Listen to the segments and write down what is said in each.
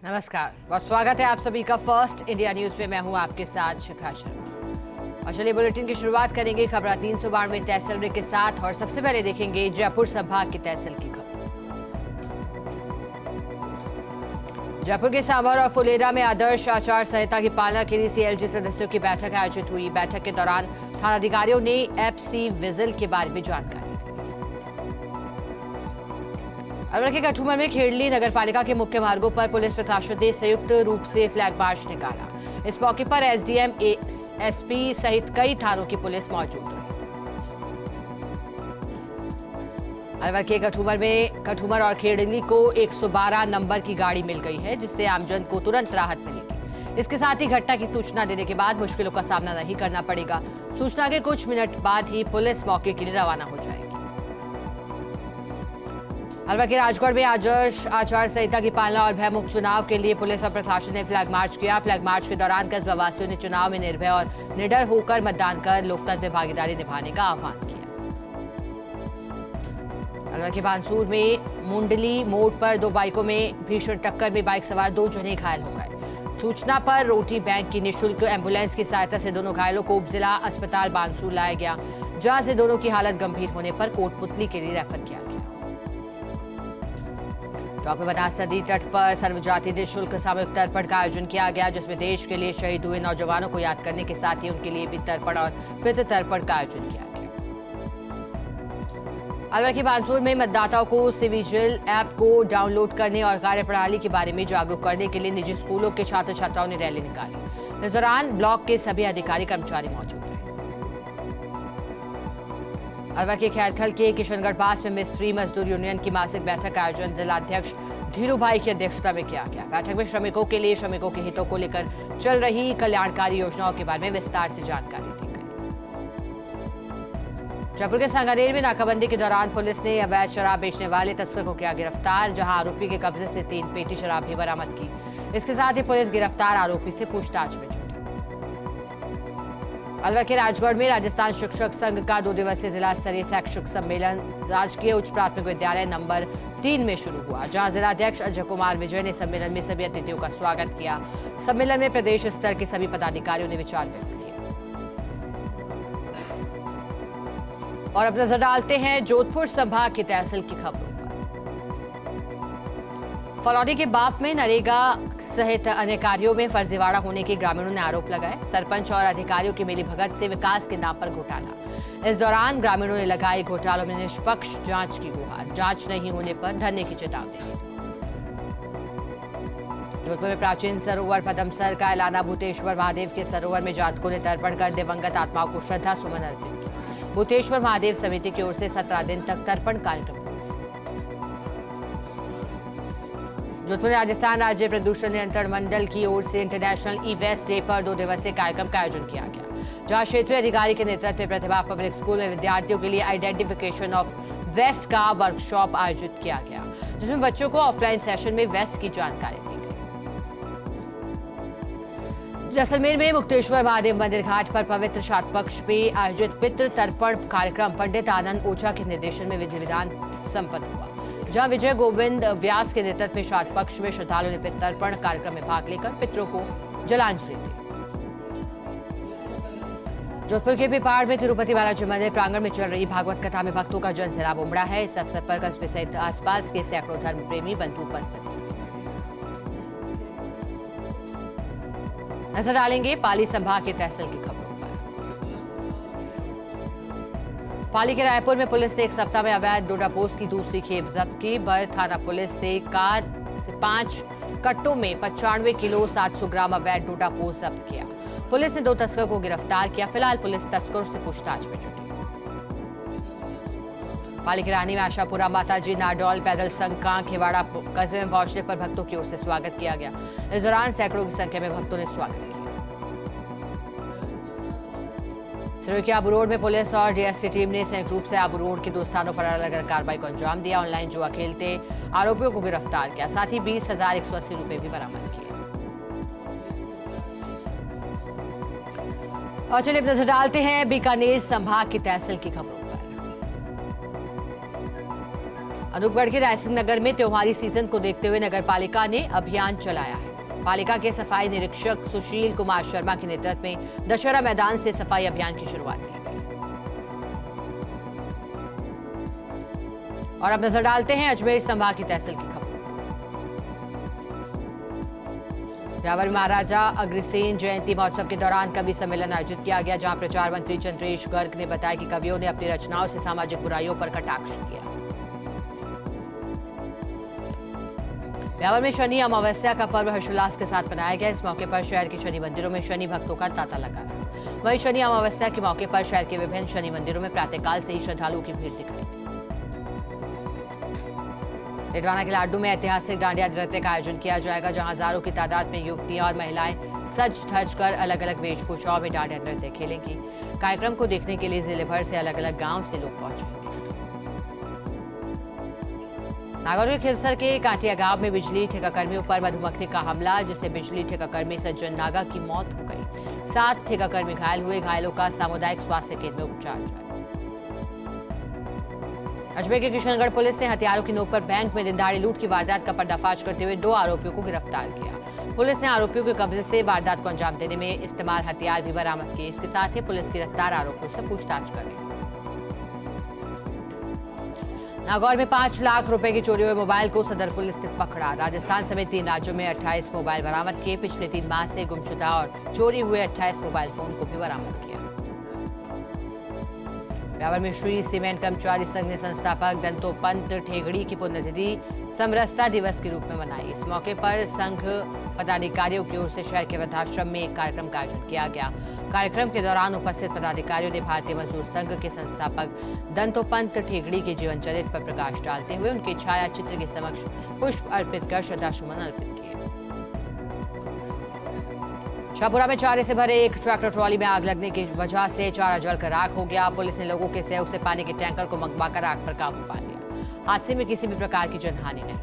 नमस्कार, बहुत स्वागत है आप सभी का फर्स्ट इंडिया न्यूज में। मैं हूं आपके साथ शिखा शर्मा और चलिए बुलेटिन की शुरुआत करेंगे खबर 392 तहसील के साथ। और सबसे पहले देखेंगे जयपुर संभाग की तहसील की खबर। जयपुर के सांभर और फुलेरा में आदर्श आचार संहिता की पालना के लिए सीएलजी सदस्यों की बैठक आयोजित हुई। बैठक के दौरान थानाधिकारियों ने एफसी विजिल के बारे में जानकारी। अलवर के कठुमर में खेड़ली नगर पालिका के मुख्य मार्गों पर पुलिस प्रशासन ने संयुक्त रूप से फ्लैग मार्च निकाला। इस मौके पर एसडीएम, एसपी सहित कई थानों की पुलिस मौजूद रही। अलवर के कठुमर और खेड़ली को 112 नंबर की गाड़ी मिल गई है, जिससे आमजन को तुरंत राहत मिलेगी। इसके साथ ही घटना की सूचना देने के बाद मुश्किलों का सामना नहीं करना पड़ेगा। सूचना के कुछ मिनट बाद ही पुलिस मौके के लिए रवाना हो जाएगी। अलवर के राजगढ़ में आदर्श आचार संहिता की पालना और भयमुक्त चुनाव के लिए पुलिस और प्रशासन ने फ्लैग मार्च किया। फ्लैग मार्च के दौरान कस्बावासियों ने चुनाव में निर्भय और निडर होकर मतदान कर लोकतंत्र में भागीदारी निभाने का आह्वान किया। अलवर के बानसूर में मुंडली मोड़ पर दो बाइकों में भीषण टक्कर में बाइक सवार 2 जने घायल हो गए। सूचना पर रोटी बैंक की निःशुल्क एम्बुलेंस की सहायता से दोनों घायलों को उपजिला अस्पताल बानसूर लाया गया, जहां से दोनों की हालत गंभीर होने पर कोटपुतली के लिए रेफर किया गया। डॉक्टर बनास नदी तट पर सर्वजातीय निःशुल्क सामूहिक तर्पण का आयोजन किया गया, जिसमें देश के लिए शहीद हुए नौजवानों को याद करने के साथ ही उनके लिए भी तर्पण और पितृ तर्पण का आयोजन किया गया। अलवर के बानसूर में मतदाताओं को सिविजिल ऐप को डाउनलोड करने और कार्यप्रणाली के बारे में जागरूक करने के लिए निजी स्कूलों के छात्र छात्राओं ने रैली निकाली। इस दौरान ब्लॉक के सभी अधिकारी कर्मचारी मौजूद रहे। अलवर के खैरथल के किशनगढ़ पास में मिस्त्री मजदूर यूनियन की मासिक बैठक का आयोजन जिलाध्यक्ष धीरू भाई की अध्यक्षता में किया गया। बैठक में श्रमिकों के लिए श्रमिकों के हितों को लेकर चल रही कल्याणकारी योजनाओं के बारे में विस्तार से जानकारी दी गई। जयपुर के सांगानेर में नाकाबंदी के दौरान पुलिस ने अवैध शराब बेचने वाले तस्कर को किया गिरफ्तार, जहां आरोपी के कब्जे से 3 पेटी शराब भी बरामद की। इसके साथ ही पुलिस गिरफ्तार आरोपी से पूछताछ में जुटी। अलवर के राजगढ़ में राजस्थान शिक्षक संघ का 2 दिवसीय जिला स्तरीय शैक्षिक सम्मेलन राजकीय उच्च प्राथमिक विद्यालय नंबर 3 में शुरू हुआ, जहां जिलाध्यक्ष अजय कुमार विजय ने सम्मेलन में सभी अतिथियों का स्वागत किया। सम्मेलन में प्रदेश स्तर के सभी पदाधिकारियों ने विचार व्यक्त किए। और अब नजर डालते हैं जोधपुर संभाग की तहसील की खबरों पर। फलौदी के बाप में नरेगा सहित अन्य कार्यों में फर्जीवाड़ा होने के ग्रामीणों ने आरोप लगाए। सरपंच और अधिकारियों की मिलीभगत से विकास के नाम पर घोटाला। इस दौरान ग्रामीणों ने लगाई घोटालों में निष्पक्ष जांच की गुहार। जांच नहीं होने पर धरने की चेतावनी। जोधपुर में प्राचीन सरोवर पदमसर का एलाना भूतेश्वर महादेव के सरोवर में जातकों ने तर्पण कर दिवंगत आत्माओं को श्रद्धा सुमन अर्पित किया। भूतेश्वर महादेव समिति की ओर से 17 दिन तक तर्पण कार्यक्रम। जोधपुर राजस्थान राज्य प्रदूषण नियंत्रण मंडल की ओर से इंटरनेशनल ई वेस्ट डे पर 2 दिवसीय कार्यक्रम का आयोजन किया गया, जहां क्षेत्रीय अधिकारी के नेतृत्व में प्रतिभा पब्लिक स्कूल में विद्यार्थियों के लिए आइडेंटिफिकेशन ऑफ वेस्ट का वर्कशॉप आयोजित किया गया, जिसमें बच्चों को ऑफलाइन सेशन में वेस्ट की जानकारी दी गई। जैसलमेर में मुक्तेश्वर महादेव मंदिर घाट पर पवित्र श्राद्ध पक्ष में आयोजित पितृ तर्पण कार्यक्रम पंडित आनंद ओझा के निर्देशन में विधि विधान संपन्न हुआ, जहां विजय गोविंद व्यास के नेतृत्व में श्राद्ध पक्ष में श्रद्धालुओं ने पितृतर्पण कार्यक्रम में भाग लेकर पितरों को जलांजलि दी। जोधपुर के पिपाड़ में तिरुपति बालाजी मंदिर प्रांगण में चल रही भागवत कथा में भक्तों का जन सैलाब उमड़ा है। इस अवसर पर कस्बे सहित आसपास के सैकड़ों धर्म प्रेमी बंधु उपस्थित। नजर डालेंगे पाली संभाग की तहसील की खबरों पर। पाली के रायपुर में पुलिस ने एक सप्ताह में अवैध डोडापोस्त की दूसरी खेप जब्त की। बर थाना पुलिस से कार से 5 कट्टों में 95 किलो 700 ग्राम अवैध डोडापोस्त जब्त किया। पुलिस ने 2 तस्करों को गिरफ्तार किया। फिलहाल पुलिस तस्करों से पूछताछ में जुटी। पाली की रानी में आशापुरा माताजी नाडौल पैदल संघ का खेवाड़ा कस्बे में पहुंचने पर भक्तों की ओर से स्वागत किया गया। इस दौरान सैकड़ों की संख्या में भक्तों ने स्वागत किया। सिरोही के आबू रोड में पुलिस और डीएसटी टीम ने संयुक्त रूप से आबू रोड के 2 स्थानों पर अलग अलग कार्रवाई को अंजाम दिया। ऑनलाइन जुआ खेलते आरोपियों को गिरफ्तार किया, साथ ही 20,180 रुपए भी बरामद किए। और चलिए नजर डालते हैं बीकानेर संभाग की तहसील की खबरों पर। अनूपगढ़ के रायसिंह नगर में त्योहारी सीजन को देखते हुए नगर पालिका ने अभियान चलाया है। पालिका के सफाई निरीक्षक सुशील कुमार शर्मा के नेतृत्व में दशहरा मैदान से सफाई अभियान की शुरुआत की गई। और अब नजर डालते हैं अजमेर संभाग की तहसील की खबर। ब्यावर में महाराजा अग्रसेन जयंती महोत्सव के दौरान कवि सम्मेलन आयोजित किया गया, जहां प्रचार मंत्री चंद्रेश गर्ग ने बताया कि कवियों ने अपनी रचनाओं से सामाजिक बुराइयों पर कटाक्ष किया। ब्यावर में शनि अमावस्या का पर्व हर्षोल्लास के साथ मनाया गया। इस मौके पर शहर के शनि मंदिरों में शनि भक्तों का तांता लगा रहा। वहीं शनि अमावस्या के मौके पर शहर के विभिन्न शनि मंदिरों में प्रातःकाल से ही श्रद्धालुओं की भीड़ दिखाई दी। नेटवाना के लाडू में ऐतिहासिक डांडिया नृत्य का आयोजन किया जाएगा, जहां हजारों की तादाद में युवतियां और महिलाएं सज धज कर अलग अलग वेशभूषाओं में डांडिया नृत्य खेलेंगी। कार्यक्रम को देखने के लिए जिले भर से अलग अलग गांव से लोग पहुंचेंगे। नागौर के खिलसर के काटिया गांव में बिजली ठेकाकर्मियों पर मधुमक्खी का हमला, जिससे बिजली ठेकाकर्मी सज्जन नागा की मौत हो गई। 7 ठेकाकर्मी घायल हुए। घायलों का सामुदायिक स्वास्थ्य केंद्र में उपचार जारी। अजमेर के किशनगढ़ पुलिस ने हथियारों की नोक पर बैंक में दिनदहाड़े लूट की वारदात का पर्दाफाश करते हुए 2 आरोपियों को गिरफ्तार किया। पुलिस ने आरोपियों के कब्जे से वारदात को अंजाम देने में इस्तेमाल हथियार भी बरामद किए। इसके साथ ही पुलिस गिरफ्तार आरोपियों से पूछताछ कर रही है। नागौर में 5 लाख रुपए की चोरी हुए मोबाइल को सदर पुलिस ने पकड़ा। राजस्थान समेत 3 राज्यों में 28 मोबाइल बरामद किए। पिछले 3 माह से गुमशुदा और चोरी हुए 28 मोबाइल फोन को भी बरामद किया। ब्यावर में श्री सीमेंट कर्मचारी संघ ने संस्थापक दंतोपंत ठेगड़ी की पुण्यतिथि समरसता दिवस के रूप में मनाई। इस मौके पर संघ पदाधिकारियों की ओर से शहर के वृद्धाश्रम में एक कार्यक्रम का आयोजन किया गया। कार्यक्रम के दौरान उपस्थित पदाधिकारियों ने भारतीय मजदूर संघ के संस्थापक दंतोपंत ठेगड़ी के जीवन चरित्र पर प्रकाश डालते हुए उनके छाया चित्र के समक्ष पुष्प अर्पित कर श्रद्धासुमन अर्पित किए। शाहपुरा में चारे से भरे एक ट्रैक्टर ट्रॉली में आग लगने की वजह से चारा जलकर राख हो गया। पुलिस ने लोगों के सहयोग से पानी के टैंकर को मंगवाकर आग पर काबू पा लिया। हादसे में किसी भी प्रकार की जनहानि नहीं।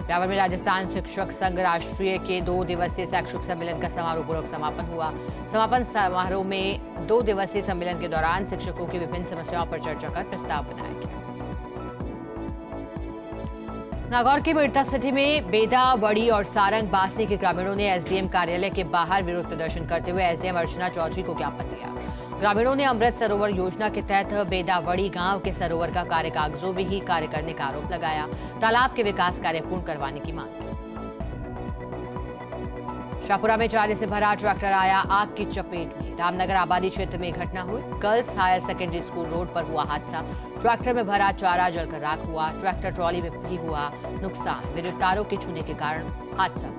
ब्यावर में राजस्थान शिक्षक संघ राष्ट्रीय के 2 दिवसीय शैक्षिक सम्मेलन का समारोहपूर्वक समापन हुआ। समापन समारोह में 2 दिवसीय सम्मेलन के दौरान शिक्षकों की विभिन्न समस्याओं पर चर्चा कर प्रस्ताव बनाया गया। नागौर के मिर्ता सिटी में बेदा, वड़ी और सारंग बासनी के ग्रामीणों ने एसडीएम कार्यालय के बाहर विरोध प्रदर्शन करते हुए एसडीएम अर्चना चौधरी को ज्ञापन दिया। ग्रामीणों ने अमृत सरोवर योजना के तहत बेदा वड़ी गांव के सरोवर का कार्य कागजों में ही कार्य करने का आरोप लगाया। तालाब के विकास कार्य पूर्ण करवाने की मांग की। शाहपुरा में चारे से भरा ट्रैक्टर आया आग की चपेट में। रामनगर आबादी क्षेत्र में घटना हुई। Girls higher secondary school road पर हुआ हादसा। ट्रैक्टर में भरा चारा जलकर राख हुआ। ट्रैक्टर ट्रॉली में भी हुआ नुकसान। विद्युत तारों के छूने के कारण हादसा हुआ।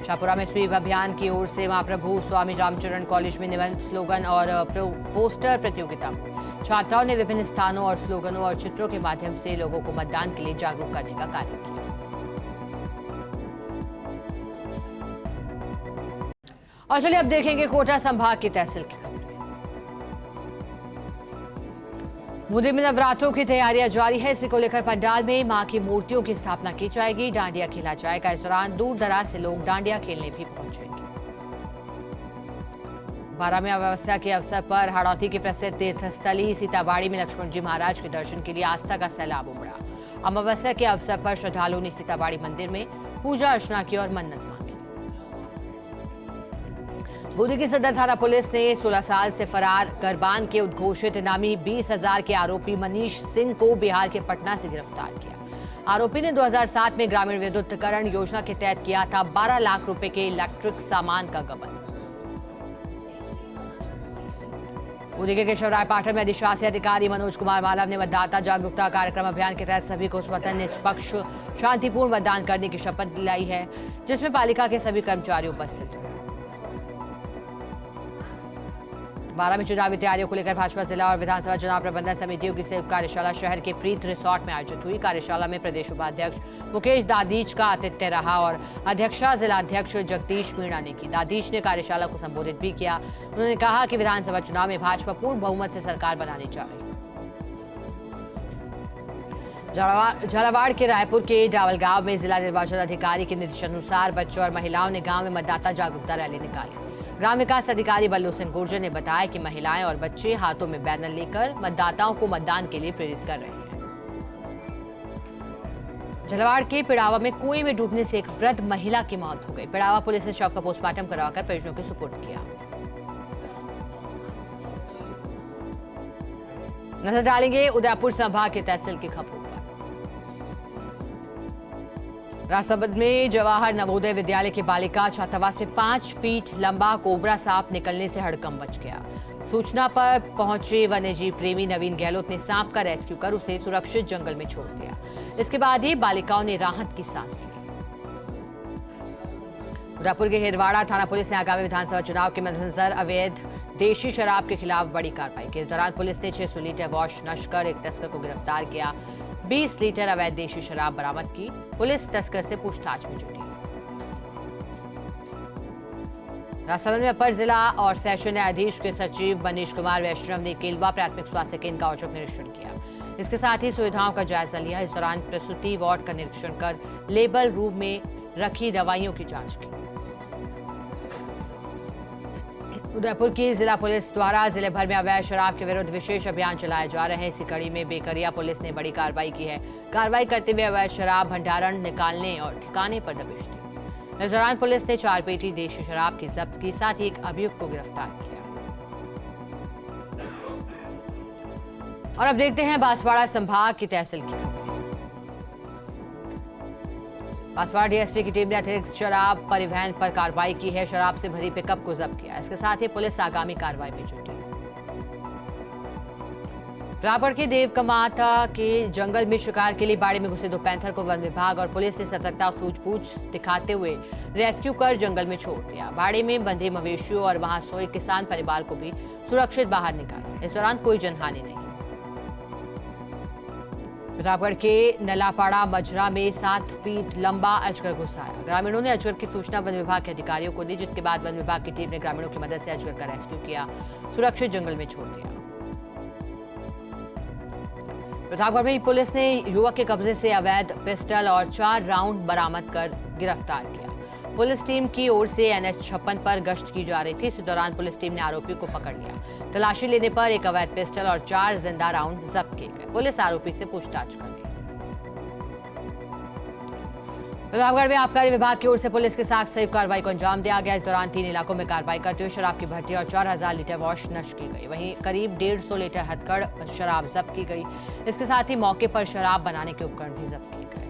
शाहपुरा में स्वीप अभियान की ओर से महाप्रभु स्वामी रामचरण कॉलेज में निबंध, स्लोगन और पोस्टर प्रतियोगिता। छात्राओं ने विभिन्न स्थानों और स्लोगनों और चित्रों के माध्यम से लोगों को मतदान के लिए जागरूक करने का कार्य किया। और चलिए अब देखेंगे कोटा संभाग की तहसील की खबरें। मुंदरी में नवरात्रों की तैयारियां जारी है। इसी को लेकर पंडाल में मां की मूर्तियों की स्थापना की जाएगी। डांडिया खेला जाएगा। इस दौरान दूर दराज से लोग डांडिया खेलने भी पहुंचेंगे। 12वें अमावस्या के अवसर पर हाड़ौती की प्रसिद्ध तीर्थस्थली सीताबाड़ी में लक्ष्मण जी महाराज के दर्शन के लिए आस्था का सैलाब उमड़ा। अमावस्या के अवसर पर श्रद्धालुओं ने सीताबाड़ी मंदिर में पूजा अर्चना की और मन्नत मांगी। बूंदी की सदर थाना पुलिस ने 16 साल से फरार गरबान के उद्घोषित इनामी 20,000 के आरोपी मनीष सिंह को बिहार के पटना से गिरफ्तार किया। आरोपी ने 2007 में ग्रामीण विद्युतीकरण योजना के तहत किया था 12 लाख रुपए के इलेक्ट्रिक सामान का गबन। बूंदी के केशवराय पाठक में अधिशासी अधिकारी मनोज कुमार मालव ने मतदाता जागरूकता कार्यक्रम अभियान के तहत सभी को स्वतंत्र, निष्पक्ष, शांतिपूर्ण मतदान करने की शपथ दिलाई है, जिसमें पालिका के सभी कर्मचारी उपस्थित हैं। 12 में चुनावी तैयारियों को लेकर भाजपा जिला और विधानसभा चुनाव प्रबंधन समितियों की संयुक्त कार्यशाला शहर के प्रीत रिसोर्ट में आयोजित हुई। कार्यशाला में प्रदेश उपाध्यक्ष मुकेश दादीच का आतिथ्य रहा और अध्यक्षा जिला अध्यक्ष जगदीश मीणा ने की। दादीच ने कार्यशाला को संबोधित भी किया। उन्होंने कहा कि विधानसभा चुनाव में भाजपा पूर्ण बहुमत से सरकार बनानी चाहिए। झालावाड़ के रायपुर के डावल गांव में जिला निर्वाचन अधिकारी के निर्देशानुसार बच्चों और महिलाओं ने गांव में मतदाता जागरूकता रैली निकाली। ग्राम विकास अधिकारी बल्लू सिंह गुर्जर ने बताया कि महिलाएं और बच्चे हाथों में बैनर लेकर मतदाताओं को मतदान के लिए प्रेरित कर रहे हैं। झालावाड़ के पिड़ावा में कुएं में डूबने से एक वृद्ध महिला की मौत हो गई। पिड़ावा पुलिस ने शव का पोस्टमार्टम करवाकर परिजनों के सुपुर्द किया। नजर डालेंगे उदयपुर संभाग के तहसील की खबरों पर। राजसमंद में जवाहर नवोदय विद्यालय की बालिका छात्रावास में 5 फीट लंबा कोबरा सांप निकलने से हड़कंप मच गया। सूचना पर पहुंचे वन्यजीव प्रेमी नवीन गहलोत ने सांप का रेस्क्यू कर उसे सुरक्षित जंगल में छोड़ दिया। इसके बाद ही बालिकाओं ने राहत की सांस ली। उदयपुर के हिरवाड़ा थाना पुलिस ने आगामी विधानसभा चुनाव के मद्देनजर अवैध देशी शराब के खिलाफ बड़ी कार्रवाई की। इस दौरान पुलिस ने 600 लीटर वॉश नष्ट कर एक तस्कर को गिरफ्तार किया। 20 लीटर अवैध देशी शराब बरामद की। पुलिस तस्कर से पूछताछ में जुटी। राजसमंद में अपर जिला और सेशन न्यायाधीश के सचिव मनीष कुमार वैष्णव ने केलवा प्राथमिक स्वास्थ्य केंद्र का औचक निरीक्षण किया। इसके साथ ही सुविधाओं का जायजा लिया। इस दौरान प्रसूति वार्ड का निरीक्षण कर लेबल रूम में रखी दवाइयों की जांच की। उदयपुर की जिला पुलिस द्वारा जिले भर में अवैध शराब के विरुद्ध विशेष अभियान चलाए जा रहे हैं। इसी कड़ी में बेकरिया पुलिस ने बड़ी कार्रवाई की है। कार्रवाई करते हुए अवैध शराब भंडारण निकालने और ठिकाने पर दबिश दी। इस दौरान पुलिस ने 4 पेटी देशी शराब की जब्त की, साथ ही एक अभियुक्त को गिरफ्तार किया। और अब देखते हैं बांसवाड़ा संभाग की तहसील की। बांसवाड़ा डीएसटी की टीम ने अतिरिक्त शराब परिवहन पर कार्रवाई की है। शराब से भरी पिकअप को जब्त किया। इसके साथ ही पुलिस आगामी कार्रवाई में जुटी। रायपुर के देवकमाता के जंगल में शिकार के लिए बाड़ी में घुसे 2 पैंथर को वन विभाग और पुलिस ने सतर्कता और सूझबूझ दिखाते हुए रेस्क्यू कर जंगल में छोड़ दिया। बाड़ी में बंधे मवेशियों और वहां सोए किसान परिवार को भी सुरक्षित बाहर निकाला। इस दौरान कोई जनहानि नहीं। प्रतापगढ़ के नलापाड़ा मजरा में 7 फीट लंबा अजगर घुस आया। ग्रामीणों ने अजगर की सूचना वन विभाग के अधिकारियों को दी, जिसके बाद वन विभाग की टीम ने ग्रामीणों की मदद से अजगर का रेस्क्यू किया, सुरक्षित जंगल में छोड़ दिया। प्रतापगढ़ में पुलिस ने युवक के कब्जे से अवैध पिस्टल और 4 राउंड बरामद कर गिरफ्तार किया। पुलिस टीम की ओर से NH 56 पर गश्त की जा रही थी। इस दौरान पुलिस टीम ने आरोपी को पकड़ लिया। तलाशी लेने पर एक अवैध पिस्टल और 4 जिंदा राउंड जब्त किए गए। पुलिस आरोपी से पूछताछ कर रही है। प्रतापगढ़ में आबकारी विभाग की ओर से पुलिस के साथ संयुक्त कार्रवाई को अंजाम दिया गया। इस दौरान 3 इलाकों में कार्रवाई करते हुए शराब की भट्टी और 4000 लीटर वॉश नष्ट की गई। वहीं करीब 150 लीटर हथकड़ शराब जब्त की गई। इसके साथ ही मौके पर शराब बनाने के उपकरण भी जब्त किए गए।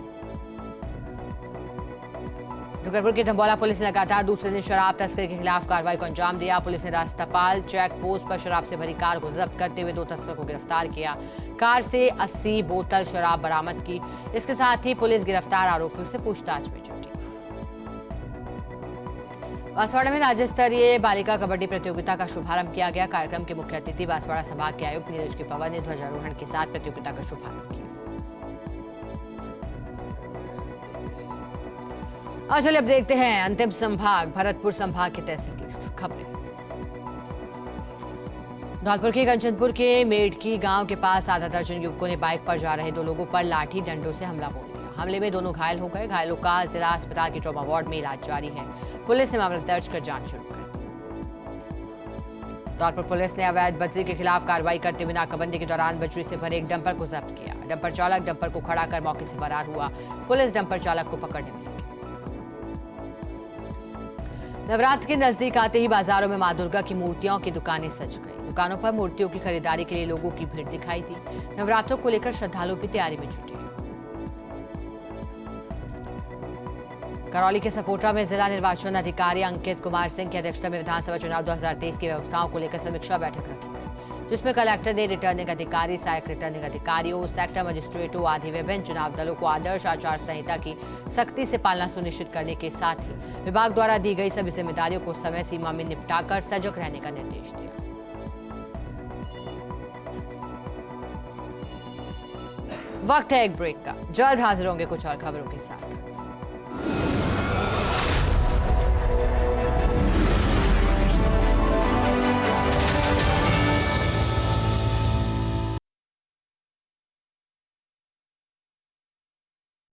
डूंगरपुर की डंबौला पुलिस ने लगातार दूसरे दिन शराब तस्करी के खिलाफ कार्रवाई को अंजाम दिया। पुलिस ने रास्तापाल चेक पोस्ट पर शराब से भरी कार को जब्त करते हुए 2 तस्कर को गिरफ्तार किया। कार से 80 बोतल शराब बरामद की। इसके साथ ही पुलिस गिरफ्तार आरोपियों से पूछताछ में जुटी। बांसवाड़ा में राज्य स्तरीय बालिका कबड्डी प्रतियोगिता का शुभारंभ किया गया। कार्यक्रम के मुख्य अतिथि बांसवाड़ा संभाग के आयुक्त नीरज के पवन ने ध्वजारोहण के साथ प्रतियोगिता का शुभारंभ किया। और चलिए अब देखते हैं अंतिम संभाग भरतपुर संभाग की तहसील की खबरें। धौलपुर के कंचनपुर के मेडकी गांव के पास आधा दर्जन युवकों ने बाइक पर जा रहे 2 लोगों पर लाठी डंडों से हमला बोल दिया। हमले में दोनों घायल हो गए। घायलों का जिला अस्पताल के ट्रॉमा वार्ड में इलाज जारी है। पुलिस ने मामला दर्ज कर जांच शुरू कर दी। धौलपुर पुलिस ने अवैध बजरी के खिलाफ कार्रवाई करते हुए नाकाबंदी के दौरान बजरी से भरे एक डंपर को जब्त किया। डंपर चालक डंपर को खड़ा कर मौके से फरार हुआ। पुलिस डंपर चालक को पकड़ने में लगी। नवरात्र के नजदीक आते ही बाजारों में मां दुर्गा की मूर्तियों की दुकानें सज गई। दुकानों पर मूर्तियों की खरीदारी के लिए लोगों की भीड़ दिखाई दी। नवरात्रों को लेकर श्रद्धालु भी तैयारी में जुटे। करौली के सपोटा में जिला निर्वाचन अधिकारी अंकित कुमार सिंह की अध्यक्षता में विधानसभा चुनाव 2023 की व्यवस्थाओं को लेकर समीक्षा बैठक रखी गई, जिसमें कलेक्टर ने रिटर्निंग अधिकारी, सहायक रिटर्निंग अधिकारियों, सेक्टर मजिस्ट्रेटों आदि विभिन्न चुनाव दलों को आदर्श आचार संहिता की सख्ती से पालना सुनिश्चित करने के साथ ही विभाग द्वारा दी गई सभी जिम्मेदारियों को समय सीमा में निपटाकर सजग रहने का निर्देश दिया। वक्त है एक ब्रेक का। जल्द हाजिर होंगे कुछ और खबरों के साथ।